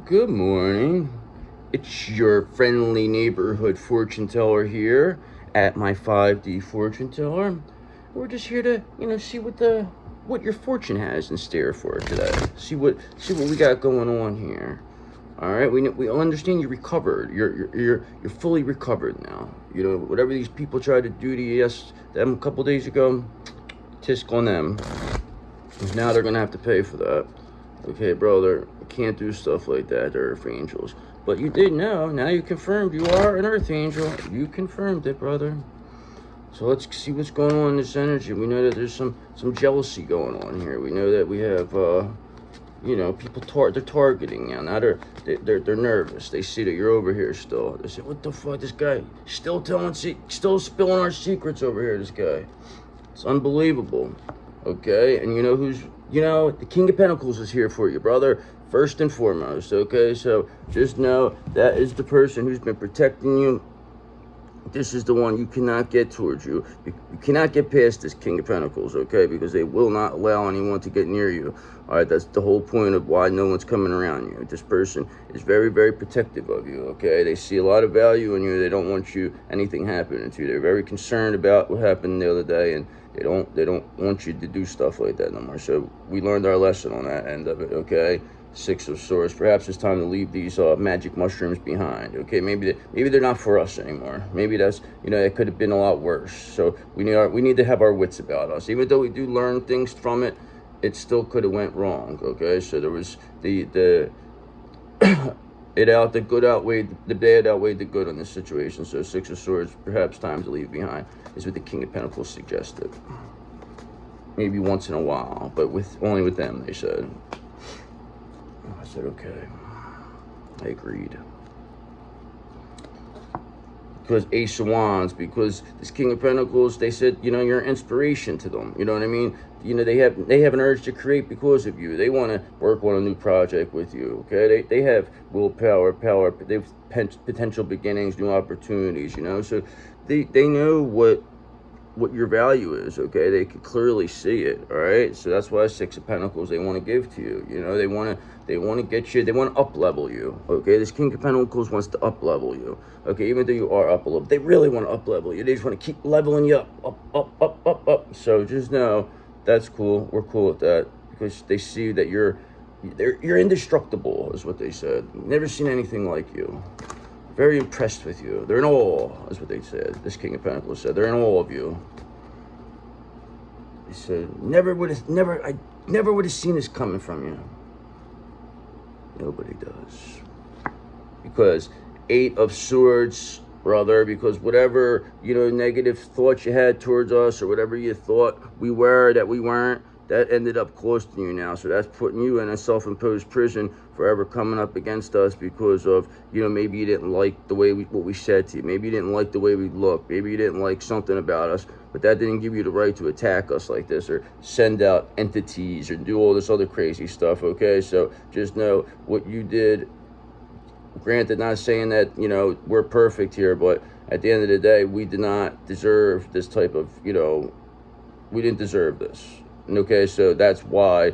Good morning. It's your friendly neighborhood fortune teller here at my 5D fortune teller. We're just here to, see what your fortune has in store for today. See what we got going on here. All right, we understand you're recovered. You're fully recovered now. Whatever these people tried to do to you them a couple days ago, tisk on them. 'Cause now they're gonna have to pay for that. Okay, brother, you can't do stuff like that. They're earth angels. But you did know. Now you confirmed you are an earth angel. You confirmed it, brother. So let's see what's going on in this energy. We know that there's some jealousy going on here. We know that we have, people they're targeting you. Now they're nervous. They see that you're over here still. They say, "What the fuck? This guy still still spilling our secrets over here. This guy, it's unbelievable." Okay, and the King of Pentacles is here for you, brother, first and foremost. Okay, so just know that is the person who's been protecting you. This is the one you cannot get towards you. You cannot get past this King of Pentacles, okay? Because they will not allow anyone to get near you. All right, that's the whole point of why no one's coming around you. This person is very, very protective of you, okay? They see a lot of value in you. They don't want anything happening to you. They're very concerned about what happened the other day, and they don't want you to do stuff like that no more. So we learned our lesson on that end of it, okay? Six of Swords. Perhaps it's time to leave these magic mushrooms behind. Okay, maybe they're not for us anymore. Maybe that's it could have been a lot worse. So we need to have our wits about us. Even though we do learn things from it, it still could have went wrong. Okay, so there was the the good outweighed the bad outweighed the good on this situation. So Six of Swords, perhaps time to leave behind, is what the King of Pentacles suggested. Maybe once in a while, but only with them, they said. I said, okay. I agreed. Because Ace of Wands, because this King of Pentacles, they said, you're an inspiration to them. You know what I mean? They have an urge to create because of you. They want to work on a new project with you, okay? They have willpower, power, they have potential beginnings, new opportunities, So they know what your value is, okay? They can clearly see it, all right? So that's why Six of Pentacles they want to give to you. They want to get you, they want to up level you, okay? This King of Pentacles wants to up level you, okay? Even though you are up a little, they really want to up level you. They just want to keep leveling you up. So just know that's cool. We're cool with that because they see that you're indestructible, is what they said. Never seen anything like you. Very impressed with you. They're in awe, is what they said. This King of Pentacles said they're in awe of you. They said, I never would have seen this coming from you. Nobody does. Because Eight of Swords, brother, because whatever, negative thoughts you had towards us or whatever you thought we were that we weren't, that ended up costing you now. So that's putting you in a self-imposed prison forever coming up against us because of, maybe you didn't like the way what we said to you. Maybe you didn't like the way we looked. Maybe you didn't like something about us. But that didn't give you the right to attack us like this or send out entities or do all this other crazy stuff, okay? So just know what you did. Granted, not saying that, we're perfect here, but at the end of the day, we did not deserve this type of, we didn't deserve this. Okay, so that's why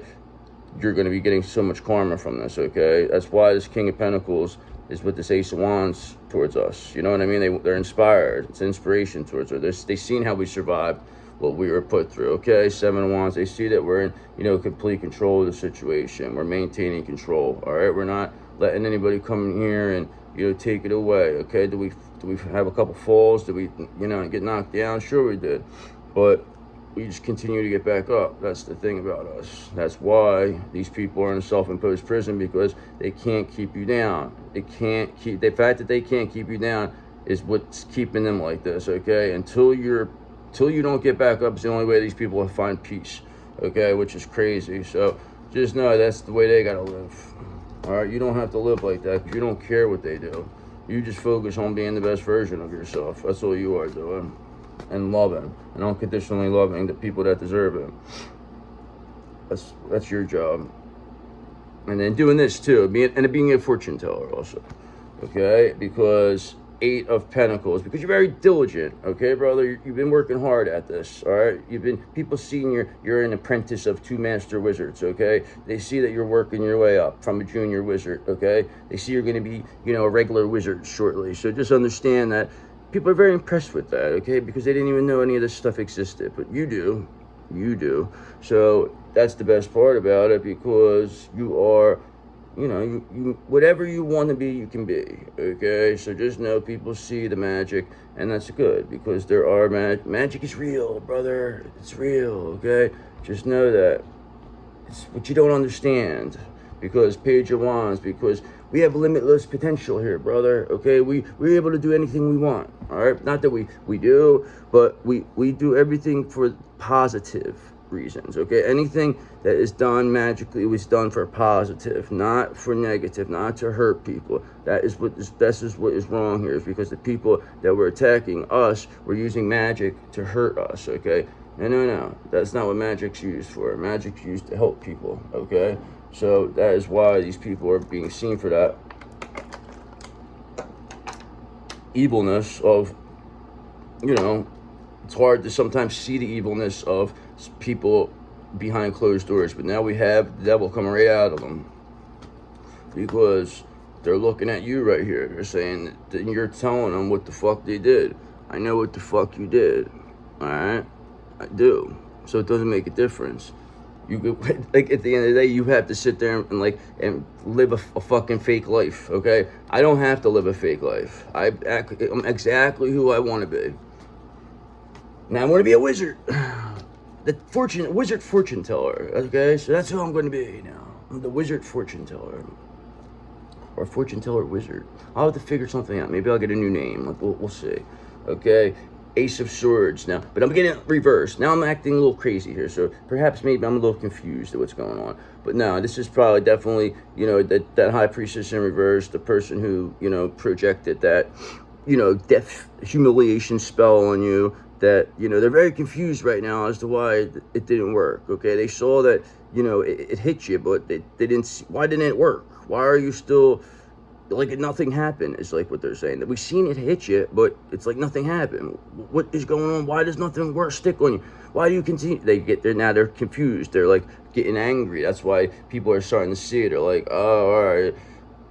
you're going to be getting so much karma from this, okay? That's why this King of Pentacles is with this Ace of Wands towards us. You know what I mean? They're inspired. It's inspiration towards us. They've seen how we survived what we were put through, okay? Seven of Wands, they see that we're in, complete control of the situation. We're maintaining control, all right? We're not letting anybody come in here and, take it away, okay? Do we have a couple falls? Did we, get knocked down? Sure we did. But we just continue to get back up. That's the thing about us. That's why these people are in a self-imposed prison, because they can't keep you down. The fact that they can't keep you down is what's keeping them like this, okay? Until you don't get back up, it's the only way these people will find peace, okay? Which is crazy. So just know that's the way they gotta live. All right, you don't have to live like that because you don't care what they do. You just focus on being the best version of yourself. That's all you are doing. And loving, and unconditionally loving the people that deserve it. That's your job. And then doing this too, being a fortune teller also, okay? Because Eight of Pentacles, because you're very diligent, okay, brother? You've been working hard at this, all right? People seeing you're an apprentice of two master wizards, okay? They see that you're working your way up from a junior wizard, okay? They see you're going to be, a regular wizard shortly. So just understand that people are very impressed with that, okay? Because they didn't even know any of this stuff existed, but you do. So that's the best part about it, because you are, you whatever you want to be, you can be, okay? So just know people see the magic, and that's good, because there are magic is real, brother. It's real, okay? Just know that. It's what you don't understand, because Page of Wands, because we have limitless potential here, brother, okay? We're able to do anything we want, all right? Not that we do, but we do everything for positive reasons, okay? Anything that is done magically was done for positive, not for negative, not to hurt people. This is what is wrong here, is because the people that were attacking us were using magic to hurt us, okay? No, that's not what magic's used for. Magic's used to help people, okay? So that is why these people are being seen for that evilness of, it's hard to sometimes see the evilness of people behind closed doors, but now we have the devil coming right out of them, because they're looking at you right here. They're saying that you're telling them what the fuck they did. I know what the fuck you did, all right? I do. So it doesn't make a difference. You could, like, at the end of the day, you have to sit there and live a fucking fake life, okay? I don't have to live a fake life. I'm exactly who I want to be. Now I want to be a wizard. The wizard fortune teller, okay? So that's who I'm going to be now. I'm the wizard fortune teller. Or fortune teller wizard. I'll have to figure something out. Maybe I'll get a new name. Like, we'll see, okay? Ace of Swords now, but I'm getting it reversed. Now I'm acting a little crazy here, so perhaps maybe I'm a little confused at what's going on. But no, this is probably definitely, that High Priestess in reverse, the person who, projected that, death, humiliation spell on you, that, they're very confused right now as to why it didn't work, okay? They saw that, it hit you, but they didn't see, why didn't it work? Why are you still... like nothing happened is like what they're saying. That we've seen it hit you, but it's like nothing happened. What is going on? Why does nothing stick on you? Why do you continue? They're confused. They're like getting angry. That's why people are starting to see it. They're like, oh, all right,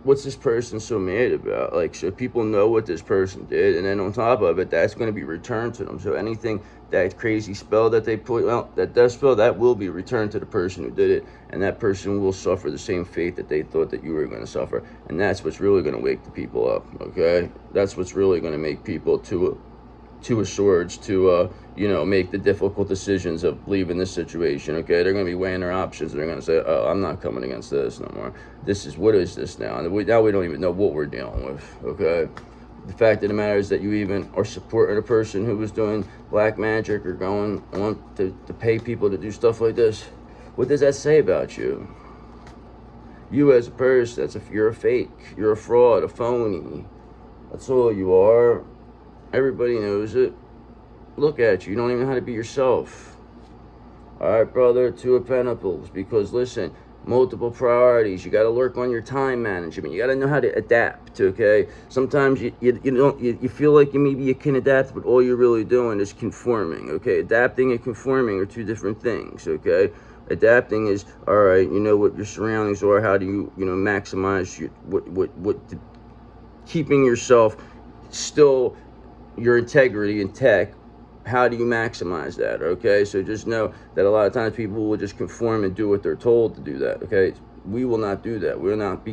what's this person so mad about? Like, so people know what this person did, and then on top of it, that's going to be returned to them. So anything, that crazy spell that they put, that death spell, that will be returned to the person who did it, and that person will suffer the same fate that they thought that you were going to suffer. And that's what's really going to wake the people up, okay? That's what's really going to make people Two of Swords to make the difficult decisions of leaving this situation, okay? They're going to be weighing their options, and they're going to say, oh, I'm not coming against this no more. What is this now? And now we don't even know what we're dealing with, okay? The fact of the matter is that you even are supporting a person who was doing black magic or going on to pay people to do stuff like this. What does that say about you? You as a person, you're a fake, you're a fraud, a phony. That's all you are. Everybody knows it. Look at you. You don't even know how to be yourself. All right, brother, Two of Pentacles. Because, listen, multiple priorities. You got to work on your time management. You got to know how to adapt, okay? Sometimes you feel like maybe you can adapt, but all you're really doing is conforming, okay? Adapting and conforming are two different things, okay? Adapting is, all right, you know what your surroundings are. How do you, maximize keeping yourself still, your integrity intact. How do you maximize that, okay? So just know that a lot of times people will just conform and do what they're told to do that, okay? We will not do that. We will not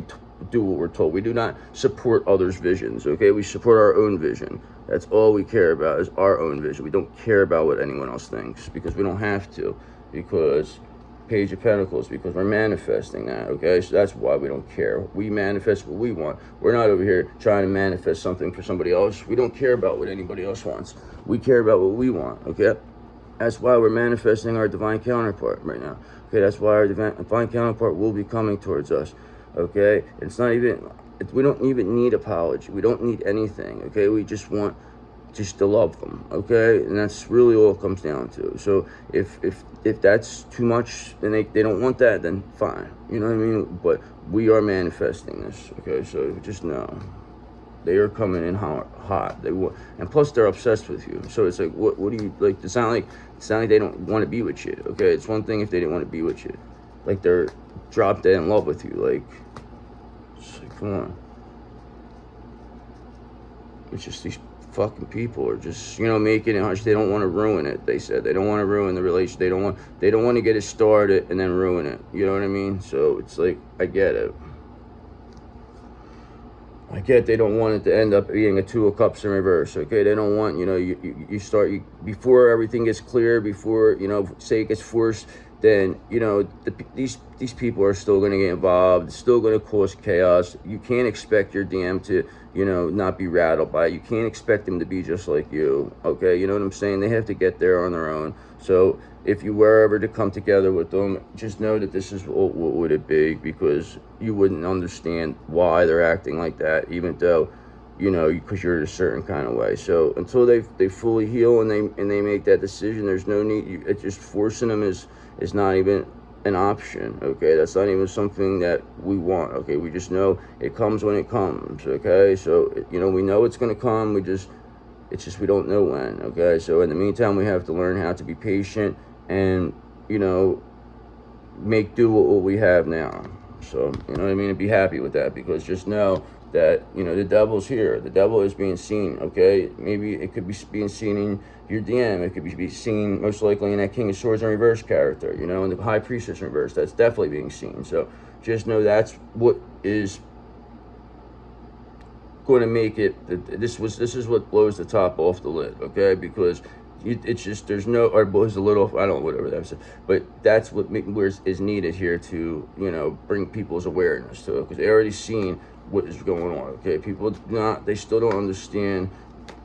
do what we're told. We do not support others' visions, okay? We support our own vision. That's all we care about, is our own vision. We don't care about what anyone else thinks, because we don't have to, because Page of Pentacles, because we're manifesting that, okay? So that's why we don't care. We manifest what we want. We're not over here trying to manifest something for somebody else. We don't care about what anybody else wants. We care about what we want, okay? That's why we're manifesting our divine counterpart right now, okay? That's why our divine counterpart will be coming towards us, okay? It's not even, we don't even need apology. We don't need anything, okay? We just want to love them, okay? And that's really all it comes down to. So if that's too much and they don't want that, then fine, you know what I mean? But we are manifesting this, okay? So just know. They are coming in hot. And plus they're obsessed with you. So it's like, what do you like? It's not like they don't want to be with you. Okay, it's one thing if they didn't want to be with you, like they're drop dead in love with you. Like, it's like, come on. It's just these fucking people are just, making it harsh. They don't want to ruin it. They said they don't want to ruin the relationship. They don't want to get it started and then ruin it. You know what I mean? So it's like, I get it. They don't want it to end up being a 2 of Cups in reverse. Okay, they don't want, you start, before everything gets clear, before, say it gets forced, then, these people are still going to get involved. It's still going to cause chaos. You can't expect your DM to, not be rattled by it. You can't expect them to be just like you. Okay, you know what I'm saying? They have to get there on their own. So if you were ever to come together with them, just know that this is what would it be, because you wouldn't understand why they're acting like that, even though, because you're a certain kind of way. So until they fully heal and they make that decision, there's no need. It's just forcing them is not even an option. Okay, that's not even something that we want. Okay, we just know it comes when it comes. Okay, so we know it's gonna come. It's just we don't know when. Okay, so in the meantime, we have to learn how to be patient and make do with what we have now. So you know what I mean, and be happy with that, because just know that the devil's here. The devil is being seen. Okay, maybe it could be being seen in your DM. It could be seen most likely in that King of Swords in reverse character. And the High Priestess in reverse. That's definitely being seen. So just know that's what is going to make it. This is what blows the top off the lid. Okay, because it's just there's no, or blows a little, I don't know, whatever that was, but that's what is needed here to bring people's awareness to it, because they already seen what is going on. Okay, people they still don't understand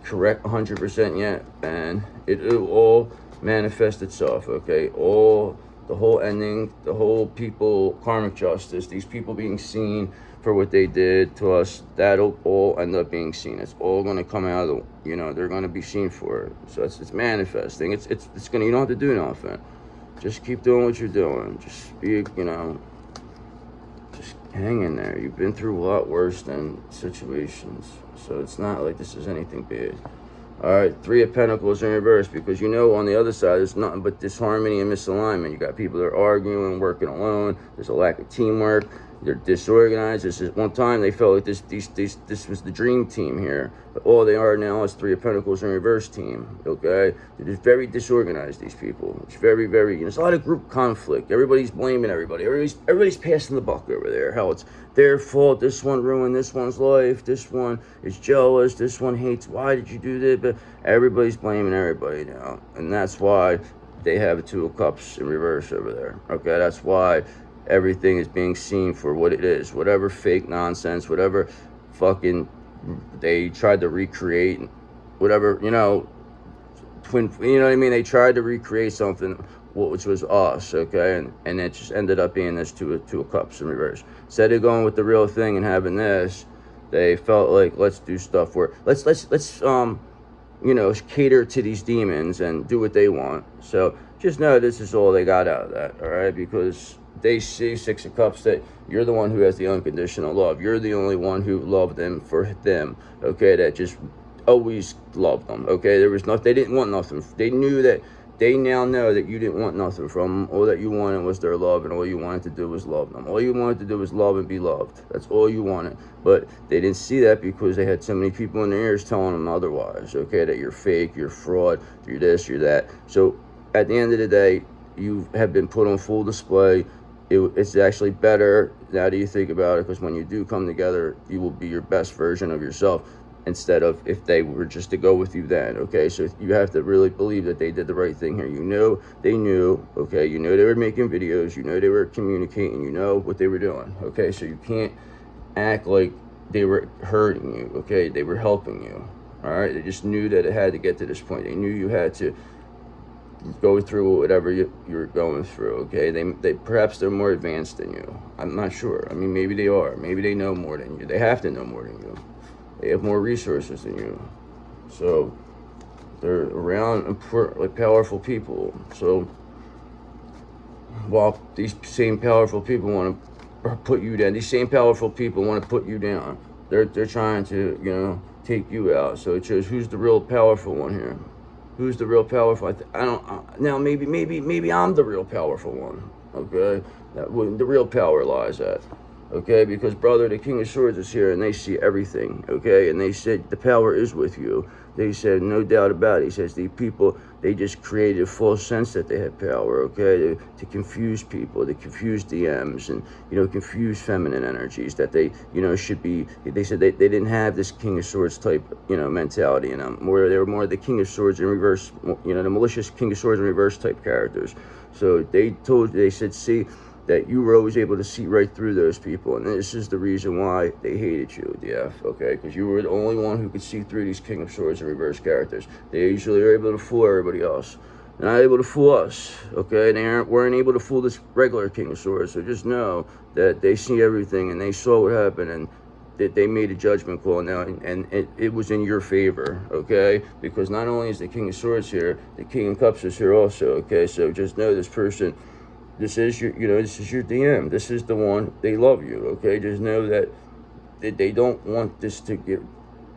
correct 100% yet, and it'll all manifest itself. Okay, the whole ending, the whole people, karmic justice, these people being seen for what they did to us, that'll all end up being seen. It's all going to come out of they're going to be seen for it. So it's manifesting. It's going to, you don't have to do nothing. Just keep doing what you're doing. Just be, just hang in there. You've been through a lot worse than situations. So it's not like this is anything big. All right, 3 of Pentacles in reverse, because on the other side, there's nothing but disharmony and misalignment. You got people that are arguing, working alone. There's a lack of teamwork. They're disorganized. This is one time they felt like this was the dream team here, but all they are now is 3 of Pentacles in reverse team. Okay, they're just very disorganized. These people. It's very, very. There's a lot of group conflict. Everybody's blaming everybody. Everybody's passing the buck over there. Hell, it's their fault. This one ruined this one's life. This one is jealous. This one hates. Why did you do that? But everybody's blaming everybody now, and that's why they have a 2 of Cups in reverse over there. Okay, that's why everything is being seen for what it is. Whatever fake nonsense, whatever fucking they tried to recreate, whatever, twin, what I mean? They tried to recreate something which was us, okay? And it just ended up being this 2 of Cups in reverse. Instead of going with the real thing and having this, they felt like, let's do stuff where let's cater to these demons and do what they want. So just know this is all they got out of that, all right? Because they see 6 of Cups, that you're the one who has the unconditional love. You're the only one who loved them for them, okay? That just always loved them, okay? They didn't want nothing. They knew that, they now know that you didn't want nothing from them. All that you wanted was their love, and all you wanted to do was love them. All you wanted to do was love and be loved. That's all you wanted. But they didn't see that because they had so many people in their ears telling them otherwise, okay? That you're fake, you're fraud, you're this, you're that. So at the end of the day, you have been put on full display. It's actually better now that you think about it, because when you do come together, you will be your best version of yourself, instead of if they were just to go with you then, okay? So you have to really believe that they did the right thing here. They knew, okay? They were making videos. They were communicating. What they were doing, okay? So you can't act like they were hurting you, okay? They were helping you, all right? They just knew that it had to get to this point. They knew you had to go through whatever you're going through, okay? They perhaps they're more advanced than you. I'm not sure. I mean, maybe they are. Maybe they know more than you. They have to know more than you. They have more resources than you. So they're around powerful people. So while these same powerful people want to put you down, these same powerful people want to put you down. They're trying to, you know, take you out. So it shows who's the real powerful one here. Who's the real powerful? I don't. Now maybe I'm the real powerful one. Okay, the real power lies at. Okay, because brother, the King of Swords is here, and they see everything. Okay, and they said the power is with you. They said no doubt about it. He says the people, they just created a false sense that they had power. Okay, to confuse people, to confuse DMs, and you know, confuse feminine energies that they, you know, should be. They said they didn't have this King of Swords type, you know, mentality in them. More they were more the King of Swords in reverse. You know, the malicious King of Swords in reverse type characters. So they said, see, that you were always able to see right through those people, and this is the reason why they hated you, DF, okay? Because you were the only one who could see through these King of Swords and reverse characters. They usually are able to fool everybody else. They're not able to fool us, okay? They weren't able to fool this regular King of Swords, so just know that they see everything, and they saw what happened, and that they made a judgment call now, and it was in your favor, okay? Because not only is the King of Swords here, the King of Cups is here also, okay? So just know this person, this is your, you know, this is your DM. This is the one, they love you, okay? Just know that they don't want this to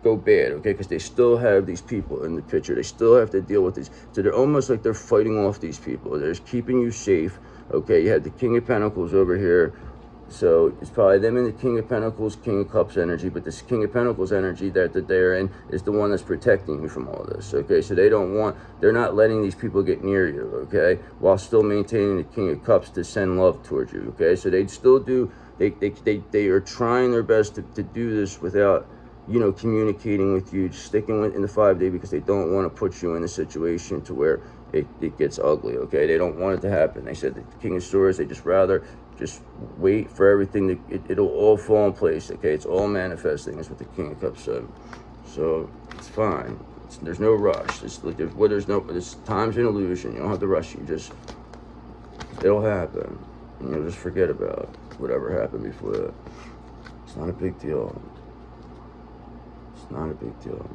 go bad, okay? Because they still have these people in the picture. They still have to deal with these. So they're almost like they're fighting off these people. They're just keeping you safe, okay? You have the King of Pentacles over here. So it's probably them and the King of Pentacles, King of Cups energy, but this King of Pentacles energy that they're in is the one that's protecting you from all this, okay? So they're not letting these people get near you, okay? While still maintaining the King of Cups to send love towards you, okay? So they still do, they are trying their best to do this without, you know, communicating with you, sticking in the 5-day, because they don't want to put you in a situation to where it gets ugly, okay? They don't want it to happen. They said the King of Swords, they just rather just wait for everything to, it'll all fall in place, okay? It's all manifesting. That's what the King of Cups said. So it's fine. There's no rush. There's time's an illusion. You don't have to rush. It'll happen. And you'll just forget about whatever happened before that. It's not a big deal. It's not a big deal.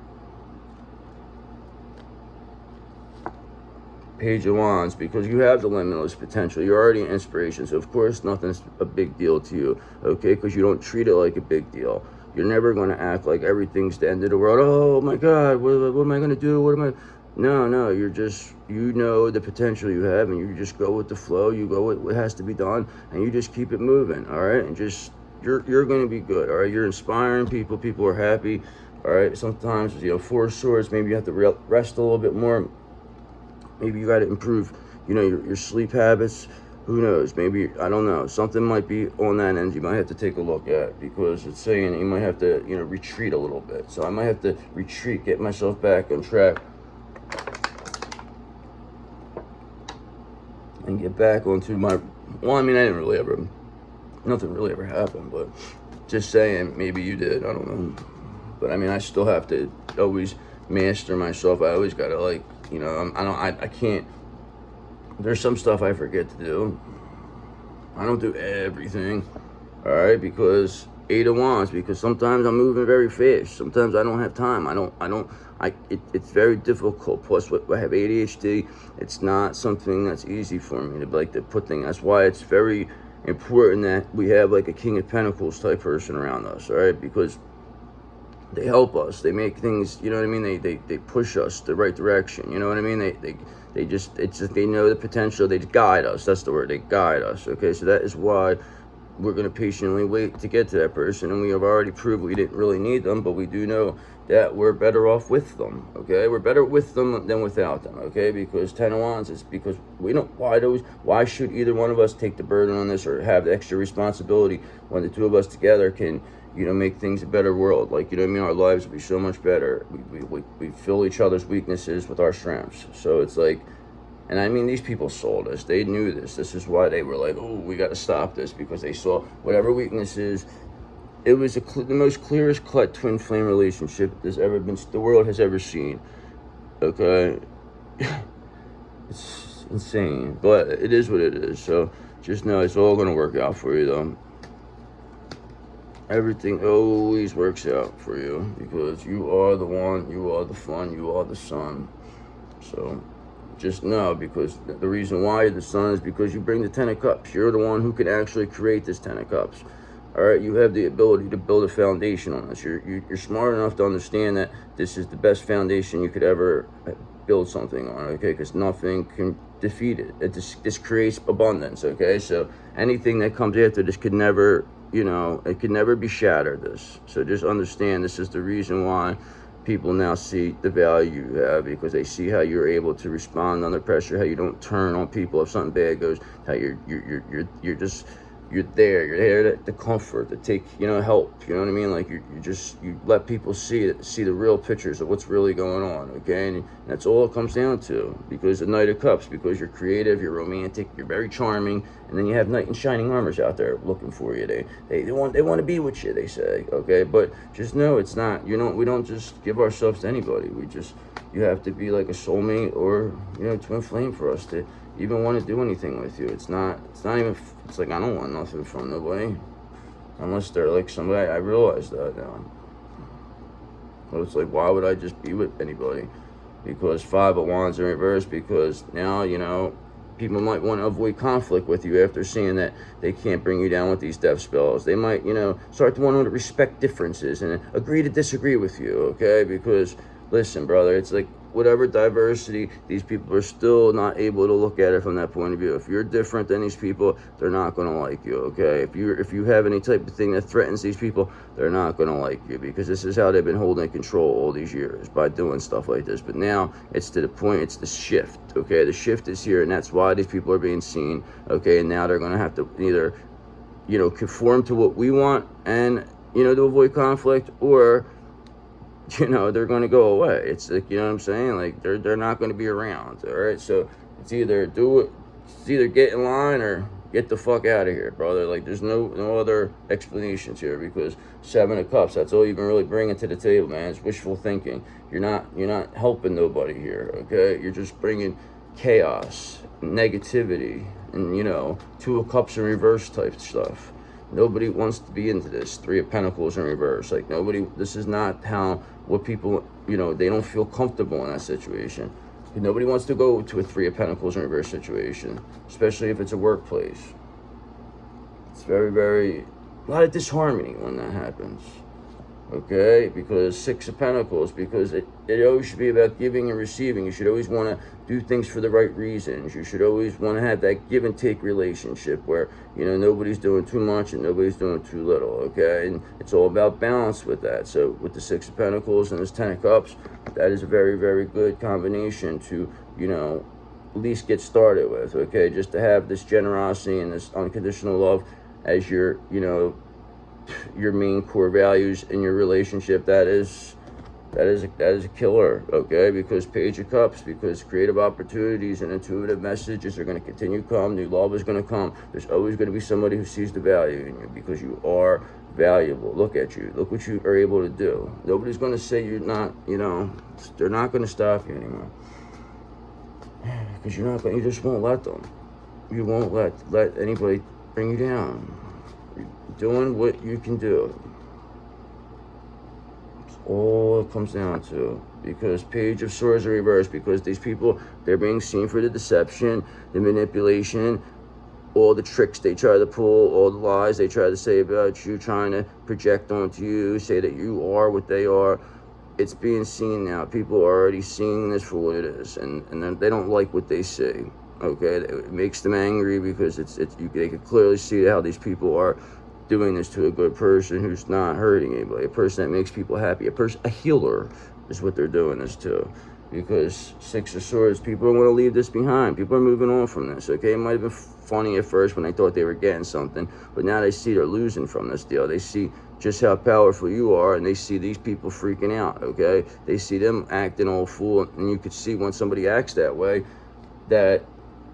Page of Wands, because you have the limitless potential. You're already an inspiration, so of course nothing's a big deal to you, okay? Because you don't treat it like a big deal. You're never going to act like everything's the end of the world. Oh my God, what am I going to do? No, you're just, you know the potential you have, and you just go with the flow. You go with what has to be done, and you just keep it moving, all right? And just, you're going to be good, all right? You're inspiring people. People are happy, all right? Sometimes, you know, 4 of Swords, maybe you have to rest a little bit more. Maybe you got to improve, you know, your sleep habits. Who knows? Maybe, I don't know. Something might be on that end you might have to take a look at, because it's saying you might have to, you know, retreat a little bit. So I might have to retreat, get myself back on track, and get back onto my, well, I mean, nothing really ever happened, but just saying, maybe you did, I don't know. But I mean, I still have to always master myself. I always got to, like, you know, I can't, there's some stuff I forget to do. I don't do everything, all right, because 8 of Wands, because sometimes I'm moving very fast. Sometimes I don't have time. It's very difficult. Plus, I have ADHD. It's not something that's easy for me to, like, to put things. That's why it's very important that we have, like, a King of Pentacles type person around us, all right, because they help us. They make things, you know what I mean? They push us the right direction. You know what I mean? They just, it's just, they know the potential. They guide us. That's the word. They guide us. Okay, so that is why we're going to patiently wait to get to that person. And we have already proved we didn't really need them, but we do know that we're better off with them. Okay, we're better with them than without them. Okay, because 10 of Wands is because we don't, why should either one of us take the burden on this or have the extra responsibility when the two of us together can, you know, make things a better world? Like, you know what I mean? Our lives would be so much better. We fill each other's weaknesses with our strengths. So it's like, and I mean, these people saw this. They knew this. This is why they were like, oh, we got to stop this, because they saw whatever weaknesses. It was the most clearest cut twin flame relationship the world has ever seen. Okay? It's insane, but it is what it is. So just know it's all going to work out for you, though. Everything always works out for you, because you are the one, you are the fun, you are the sun. So just know, because the reason why you're the sun is because you bring the 10 of Cups. You're the one who can actually create this 10 of Cups. All right, you have the ability to build a foundation on this. You're smart enough to understand that this is the best foundation you could ever build something on, okay? Because nothing can defeat it. This creates abundance, okay? So anything that comes after this could never, it could never be shattered. This. So just understand this is the reason why people now see the value you have, because they see how you're able to respond under pressure, how you don't turn on people if something bad goes, how you're there to comfort, to take, help, you know what I mean? Like you let people see the real pictures of what's really going on, okay? And that's all it comes down to, because the Knight of Cups, because you're creative, you're romantic, you're very charming, and then you have knight in shining armors out there looking for you. They want to be with you, they say, okay? But just know it's not, we don't just give ourselves to anybody. You have to be like a soulmate or, twin flame for us to even want to do anything with you. It's not even, it's like I don't want nothing from nobody unless they're like somebody. I realize that now. But it's like, why would I just be with anybody? Because 5 of Wands in reverse, because now, people might want to avoid conflict with you after seeing that they can't bring you down with these death spells. They might, start to want to respect differences and agree to disagree with you, okay? Because listen, brother, it's like whatever diversity, these people are still not able to look at it from that point of view. If you're different than these people, they're not going to like you, okay? If you have any type of thing that threatens these people, they're not going to like you, because this is how they've been holding control all these years, by doing stuff like this. But now it's to the point, it's the shift, okay? The shift is here, and that's why these people are being seen, okay? And now they're going to have to either, conform to what we want and, to avoid conflict, or they're going to go away. It's like, what I'm saying? Like, they're not going to be around, all right? So it's either get in line or get the fuck out of here, brother. Like, there's no other explanations here, because 7 of Cups, that's all you can really bring to the table, man. It's wishful thinking. You're not helping nobody here, okay? You're just bringing chaos, negativity, and, 2 of Cups in reverse type stuff. Nobody wants to be into this. 3 of Pentacles in reverse. Like, this is not what people, they don't feel comfortable in that situation. Nobody wants to go to a 3 of Pentacles in reverse situation, especially if it's a workplace. It's very, very, a lot of disharmony when that happens. Okay, because 6 of Pentacles, because it always should be about giving and receiving. You should always want to do things for the right reasons. You should always want to have that give and take relationship where, nobody's doing too much and nobody's doing too little, okay? And it's all about balance with that. So with the 6 of Pentacles and this 10 of Cups, that is a very, very good combination to, at least get started with, okay? Just to have this generosity and this unconditional love as your main core values in your relationship, that is a killer, okay? Because Page of Cups, because creative opportunities and intuitive messages are going to continue to come. New love is going to come. There's always going to be somebody who sees the value in you, because you are valuable. Look at you. Look what you are able to do. Nobody's going to say you're not, they're not going to stop you anymore, because you just won't let them. You won't let anybody bring you down. You're doing what you can do. It's all it comes down to. Because Page of Swords in reverse, because these people, they're being seen for the deception, the manipulation, all the tricks they try to pull, all the lies they try to say about you, trying to project onto you, say that you are what they are. It's being seen now. People are already seeing this for what it is, and then they don't like what they see. Okay, it makes them angry, because they can clearly see how these people are doing this to a good person who's not hurting anybody, a person that makes people happy, a healer is what they're doing this to. Because 6 of Swords, people want to leave this behind. People are moving on from this, okay? It might have been funny at first when they thought they were getting something, but now they see they're losing from this deal. They see just how powerful you are, and they see these people freaking out, okay? They see them acting all fool, and you could see when somebody acts that way that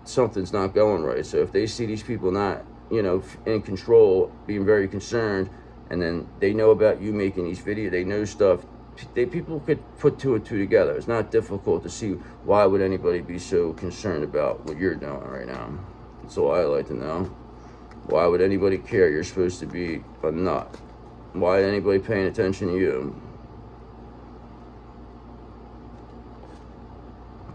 something's not going right. So if they see these people not, in control, being very concerned, and then they know about you making these videos, they know stuff, people could put 2 and 2 together. It's not difficult to see why would anybody be so concerned about what you're doing right now. That's all I like to know. Why would anybody care? You're supposed to be a nut. Why is anybody paying attention to you?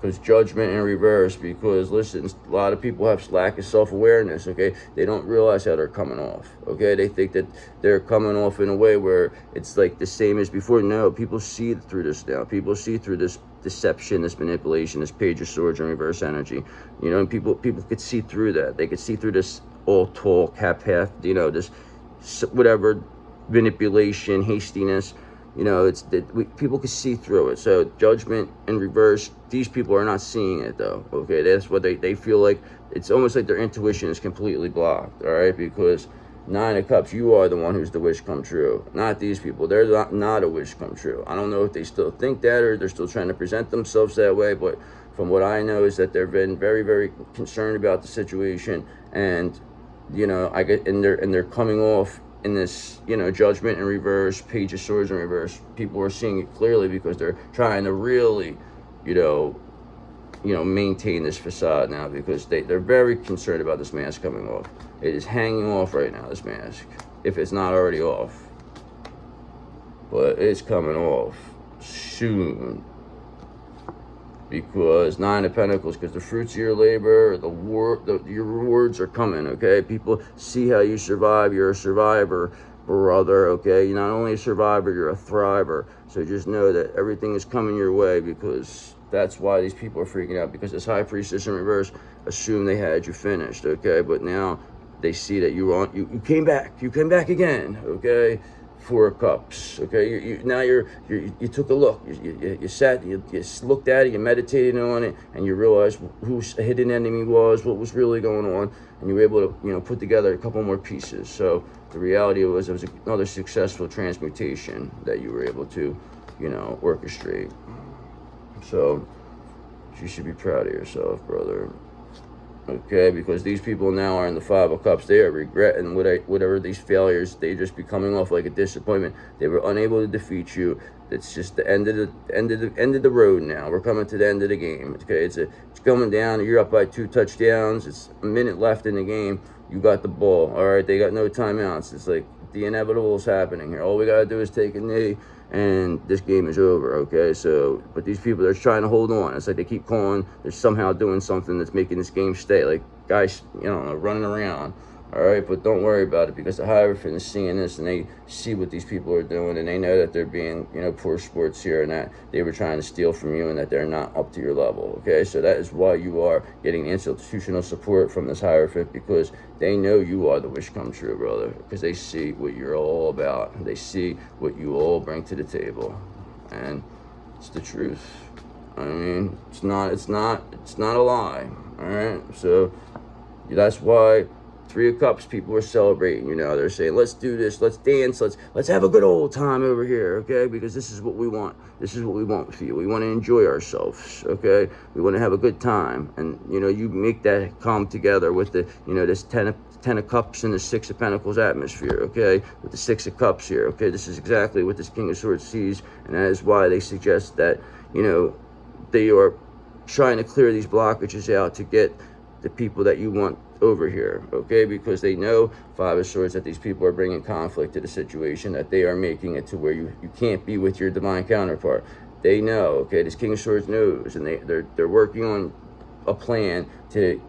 because judgment in reverse, because listen, a lot of people have lack of self-awareness, okay? They don't realize how they're coming off, okay? They think that they're coming off in a way where it's like the same as before. No, people see through this now. People see through this deception, this manipulation, this Page of Swords and reverse energy, you know, and people could see through that. They could see through this all talk, half, you know, this whatever manipulation, hastiness. You know, it's that people can see through it. So judgment in reverse, these people are not seeing it though. Okay, that's what they feel like. It's almost like their intuition is completely blocked. All right, because Nine of Cups, you are the one who's the wish come true, not these people. They're not a wish come true. I don't know if they still think that or they're still trying to present themselves that way, but from what I know is that they've been very, very concerned about the situation, and you know, they're coming off in this, you know, judgment in reverse, Page of Swords in reverse. People are seeing it clearly because they're trying to really, you know, maintain this facade now, because they're very concerned about this mask coming off. It is hanging off right now, this mask, if it's not already off. But it's coming off soon. Because Nine of Pentacles, because the fruits of your labor, your rewards are coming, okay? People see how you survive. You're a survivor, brother, okay? You're not only a survivor, you're a thriver. So just know that everything is coming your way, because that's why these people are freaking out, because this High Priestess in reverse assumed they had you finished, okay? But now they see that you came back. You came back again, okay? Four of Cups, okay? Now you took a look. You sat, you looked at it, you meditated on it, and you realized who a hidden enemy was, what was really going on, and you were able to, you know, put together a couple more pieces. So the reality was, it was another successful transmutation that you were able to, you know, orchestrate. So you should be proud of yourself, brother. Okay, because these people now are in the Five of Cups. They are regretting whatever these failures. They just be coming off like a disappointment. They were unable to defeat you. It's just the end of the road now. We're coming to the end of the game. Okay, it's coming down. You're up by 2 touchdowns. It's a minute left in the game. You got the ball. All right, they got no timeouts. It's like the inevitable is happening here. All we gotta do is take a knee, and this game is over, okay? So, but these people, they're trying to hold on. It's like they keep calling, they're somehow doing something that's making this game stay. Like, guys, you know, running around, all right? But don't worry about it, because the Hierophant is seeing this, and they see what these people are doing, and they know that they're being, you know, poor sports here, and that they were trying to steal from you, and that they're not up to your level, okay? So that is why you are getting institutional support from this Hierophant, because they know you are the wish come true, brother, because they see what you're all about. They see what you all bring to the table, and it's the truth. I mean, it's not a lie, all right? So that's why Three of Cups, people are celebrating, you know, they're saying, let's do this, let's dance, let's have a good old time over here, okay? Because this is what we want. This is what we want for you. We want to enjoy ourselves, okay? We want to have a good time. And, you know, you make that come together with the, you know, this Ten of Cups and the Six of Pentacles atmosphere, okay? With the Six of Cups here, okay? This is exactly what this King of Swords sees, and that is why they suggest that, you know, they are trying to clear these blockages out to get the people that you want over here, okay? Because they know, Five of Swords, that these people are bringing conflict to the situation, that they are making it to where you can't be with your divine counterpart. They know, okay? This King of Swords knows, and they're working on a plan to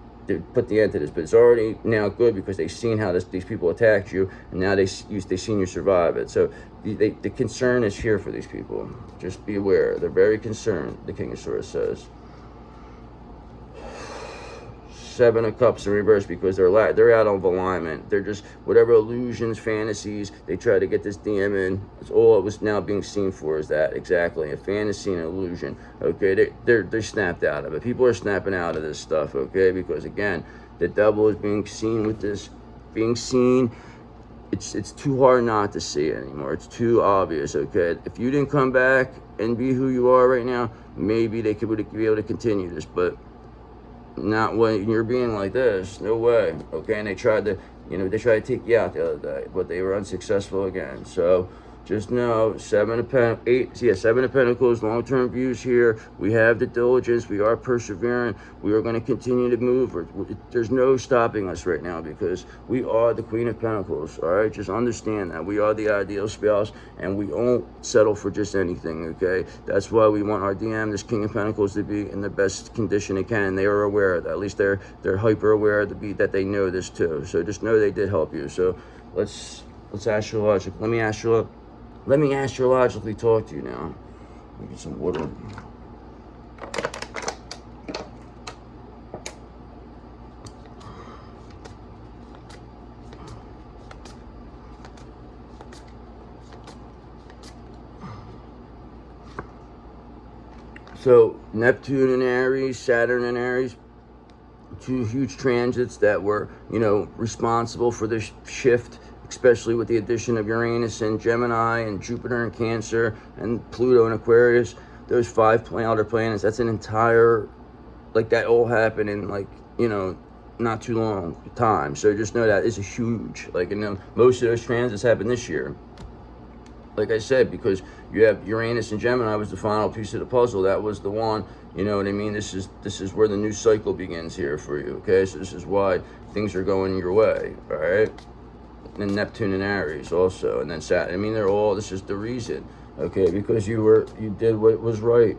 put the end to this, but it's already now good, because they've seen how these people attacked you, and now they've seen you survive it. So the concern is here for these people. Just be aware. They're very concerned, the King of Swords says. Seven of Cups in reverse, because they're out of alignment. They're just whatever illusions, fantasies they try to get this DM in. It's all it was now being seen for, is that exactly a fantasy and an illusion. Okay, they're snapped out of it. People are snapping out of this stuff. Okay, because again, the devil is being seen with this, being seen. It's too hard not to see it anymore. It's too obvious. Okay, if you didn't come back and be who you are right now, maybe they would be able to continue this, but not when you're being like this. No way. Okay, and they tried to take you out the other day, but they were unsuccessful again. So just know, Seven of Pentacles, long-term views here. We have the diligence. We are persevering. We are going to continue to move. There's no stopping us right now because we are the Queen of Pentacles, all right? Just understand that. We are the ideal spouse, and we won't settle for just anything, okay? That's why we want our DM, this King of Pentacles, to be in the best condition it can. They are aware of that. At least they're hyper aware that they know this too. So just know they did help you. So let's astrological. Let me astrologically talk to you now. Let me get some water. So Neptune in Aries, Saturn in Aries, two huge transits that were, responsible for this shift, especially with the addition of Uranus and Gemini and Jupiter and Cancer and Pluto and Aquarius. Those 5 outer planets, that's an entire, that all happened in not too long time. So just know that is a huge, most of those transits happened this year. Like I said, because you have Uranus and Gemini was the final piece of the puzzle. That was the one, you know what I mean? This is where the new cycle begins here for you, okay? So this is why things are going your way, all right? And Neptune and Aries also, and then Saturn. I mean, this is the reason, okay? Because you did what was right,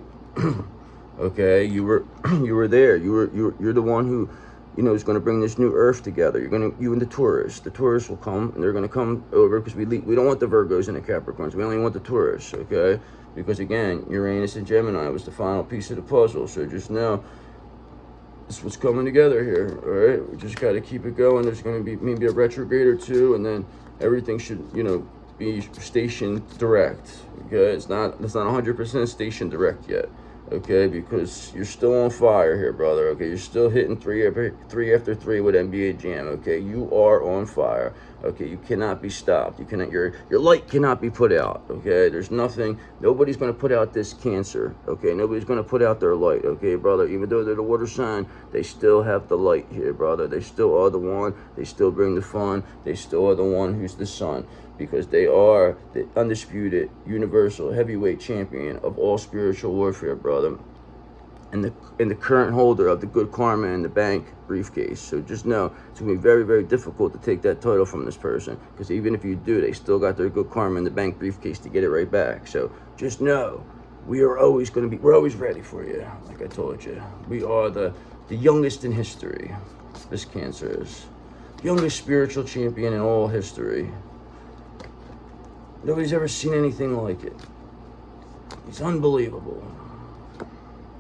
okay? You were there. You're the one who, is going to bring this new Earth together. You and the Taurus. The Taurus will come, and they're going to come over because we don't want the Virgos and the Capricorns. We only want the Taurus, okay? Because again, Uranus and Gemini was the final piece of the puzzle. So just know, this is what's coming together here, all right? We just got to keep it going. There's going to be maybe a retrograde or two, and then everything should, be station direct, okay? It's not 100% station direct yet. Okay, because you're still on fire here, brother. Okay, you're still hitting three after three with NBA Jam. Okay, you are on fire. Okay, you cannot be stopped. You cannot. Your light cannot be put out. Okay, there's nothing. Nobody's gonna put out this Cancer. Okay, nobody's gonna put out their light. Okay, brother. Even though they're the water sign, they still have the light here, brother. They still are the one. They still bring the fun. They still are the one who's the sun. Because they are the undisputed, universal, heavyweight champion of all spiritual warfare, brother. And the current holder of the good karma in the bank briefcase. So just know, it's going to be very, very difficult to take that title from this person. Because even if you do, they still got their good karma in the bank briefcase to get it right back. So just know, we're always ready for you, like I told you. We are the youngest in history. This Cancer is. Youngest spiritual champion in all history. Nobody's ever seen anything like it. It's unbelievable.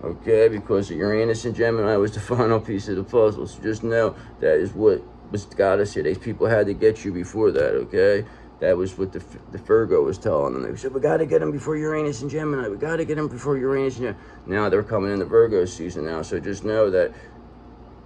Okay, because Uranus and Gemini was the final piece of the puzzle. So just know that is what got us here. These people had to get you before that, okay? That was what the Virgo was telling them. They said, we got to get them before Uranus and Gemini. We got to get them before Uranus and Gemini. Now they're coming in the Virgo season now. So just know that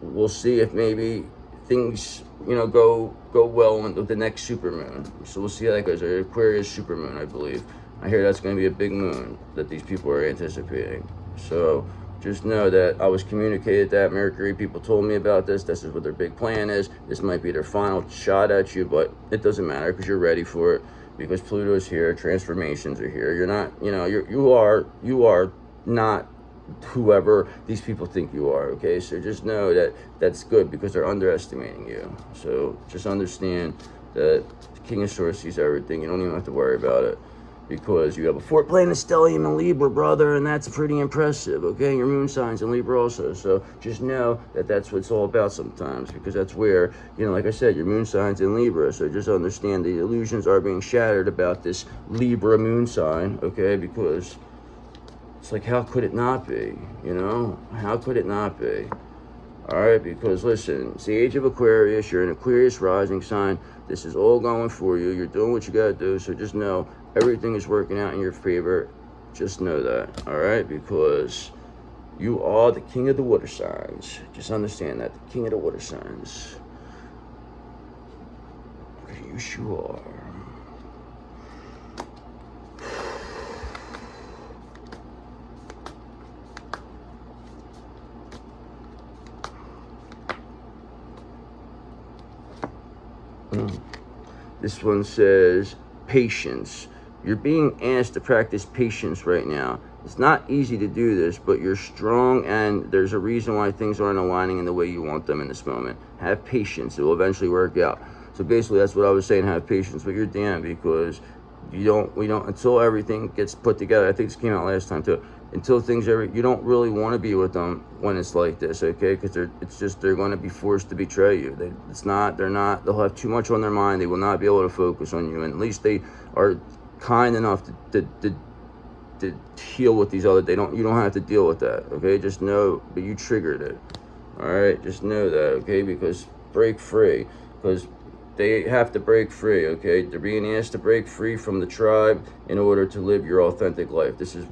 we'll see if maybe things, go well with the next supermoon. So we'll see how that goes. Aquarius supermoon, I believe. I hear that's going to be a big moon that these people are anticipating. So just know that I was communicated that Mercury people told me about this. This is what their big plan is. This might be their final shot at you, but it doesn't matter because you're ready for it. Because Pluto's here, transformations are here. You're not, you are not whoever these people think you are, okay? So just know that that's good because they're underestimating you. So just understand that the King of Swords sees everything. You don't even have to worry about it because you have a 4th planet stellium in Libra, brother, and that's pretty impressive, okay? Your moon sign's in Libra also. So just know that that's what it's all about sometimes because that's where, like I said, your moon sign's in Libra. So just understand the illusions are being shattered about this Libra moon sign, okay? Because it's like, how could it not be? How could it not be? All right, because listen, it's the age of Aquarius. You're an Aquarius rising sign. This is all going for you. You're doing what you got to do. So just know everything is working out in your favor. Just know that, all right? Because you are the king of the water signs. Just understand that, the king of the water signs. Yes, you are. This one says patience. you're being asked to practice patience right now. It's not easy to do this, but you're strong, and there's a reason why things aren't aligning in the way you want them in this moment. Have patience. It will eventually work out. So basically, that's what I was saying. Have patience with your DM, because we don't until everything gets put together. I think this came out last time too. Until things you don't really want to be with them when it's like this, okay? Because they're going to be forced to betray you. They'll have too much on their mind. They will not be able to focus on you, and at least they are kind enough to heal with these other. You don't have to deal with that, okay? Just know, but you triggered it. All right, just know that, okay? Because break free, because they have to break free, okay? They're being asked to break free from the tribe in order to live your authentic life. This is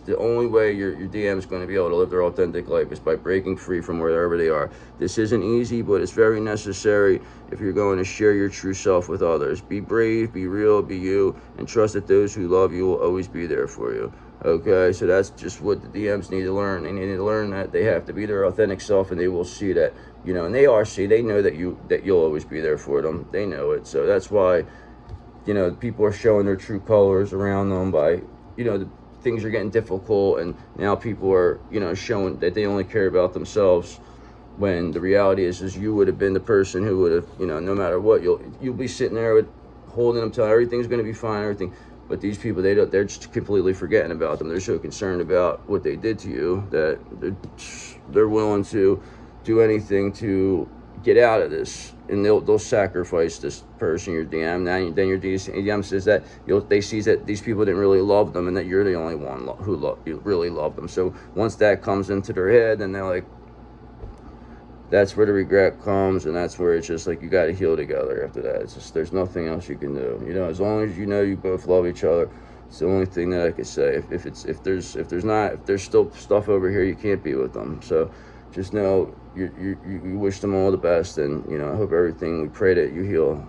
the only way your DM is going to be able to live their authentic life, is by breaking free from wherever they are. This isn't easy, but it's very necessary if you're going to share your true self with others. Be brave, be real, be you, and trust that those who love you will always be there for you. Okay, so that's just what the DMs need to learn. They need to learn that they have to be their authentic self, and they will see that, and they know that you'll always be there for them. They know it. So that's why, people are showing their true colors around them by, things are getting difficult, and now people are, showing that they only care about themselves, when the reality is you would have been the person who would have, no matter what, you'll be sitting there holding them, telling everything's going to be fine, everything. But these people, they're just completely forgetting about them. They're so concerned about what they did to you that they're willing to do anything to get out of this, and they'll sacrifice this person, your DM. Then your DM says that they see that these people didn't really love them, and that you're the only one who really loved them. So once that comes into their head, then they're like, that's where the regret comes, and that's where it's just like you got to heal together after that. It's just, there's nothing else you can do. As long as you both love each other, it's the only thing that I could say. If there's still stuff over here, you can't be with them. So just know you wish them all the best, and I hope everything. We pray that you heal.